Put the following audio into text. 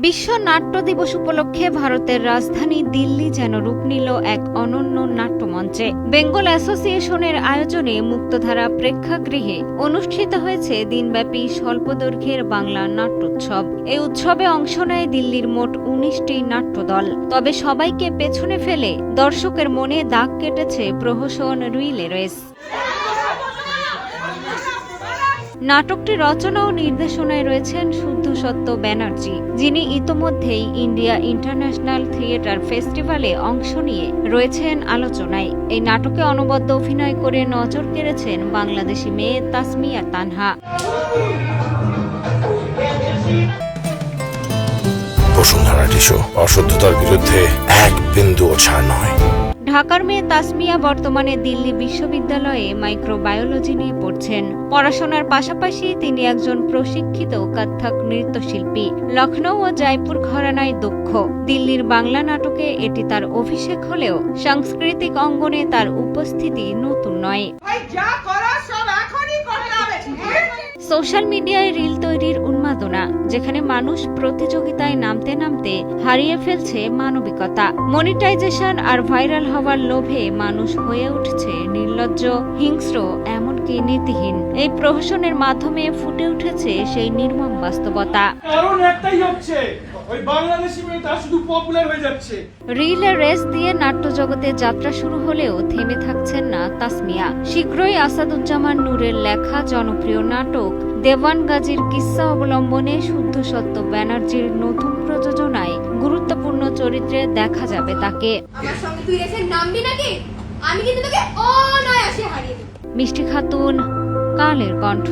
বিশ্ব নাট্য দিবস উপলক্ষে ভারতের রাজধানী দিল্লি যেন রূপ নিল এক অনন্য নাট্যমঞ্চে। বেঙ্গল অ্যাসোসিয়েশনের আয়োজনে মুক্তধারা প্রেক্ষাগৃহে অনুষ্ঠিত হয়েছে দিনব্যাপী স্বল্পদৈর্ঘ্যের বাংলা নাট্যোৎসব। এই উৎসবে অংশ নেয় দিল্লির মোট ১৯টি নাট্যদল। তবে সবাইকে পেছনে ফেলে দর্শকের মনে দাগ কেটেছে প্রহসন রুইলেরেস। নাটকটি রচনা ও নির্দেশনায় রয়েছেন শুদ্ধসত্য ব্যানার্জি, যিনি ইতোমধ্যেই ইন্ডিয়া ইন্টারন্যাশনাল থিয়েটার ফেস্টিভ্যালে অংশ নিয়ে রয়েছেন আলোচনায়। এই নাটকে অনবদ্য অভিনয় করে নজর কেড়েছেন বাংলাদেশি মেয়ে তাসমিয়া তানহা। বসুন্ধরা টিস্যু অশুদ্ধতার বিরুদ্ধে এক বিন্দুও ছাড় নয়। ঢাকার মেয়ে তাসমিয়া বর্তমানে দিল্লি বিশ্ববিদ্যালয়ে মাইক্রোবায়োলজি নিয়ে পড়ছেন। পড়াশোনার পাশাপাশি তিনি একজন প্রশিক্ষিত কত্থক নৃত্যশিল্পী। লখনৌ ও জয়পুর ঘরানায় দক্ষ। দিল্লির বাংলা নাটকে এটি তার অভিষেক হলেও সাংস্কৃতিক অঙ্গনে তার উপস্থিতি নতুন নয়। সোশ্যাল মিডিয়ায় রিল তৈরির উন্মাদনা, যেখানে মানুষ প্রতিযোগিতায় নামতে নামতে হারিয়ে ফেলছে মানবিকতা। মনিটাইজেশন আর ভাইরাল হওয়ার লোভে মানুষ হয়ে উঠছে নির্লজ্জ, হিংস্র, এমনকি নীতিহীন। এই প্রহসনের মাধ্যমে ফুটে উঠেছে সেই নির্মম বাস্তবতা। কারণ একটাই হচ্ছে ওই বাংলাদেশি মেয়েটা শুধু পপুলার হয়ে যাচ্ছে। রিলের রেস দিয়ে নাট্যজগতে যাত্রা শুরু হলেও থেমে থাকছেন না তাসমিয়া। শীঘ্রই আসাদুজ্জামান নূরের লেখা জনপ্রিয় নাটক দেওয়ান গাজীর কিস্সা অবলম্বনে শুদ্ধসত্য ব্যানার্জির নতুন প্রযোজনায় গুরুত্বপূর্ণ চরিত্রে দেখা যাবে তাকে। মিষ্টি খাতুন, কালের কণ্ঠ।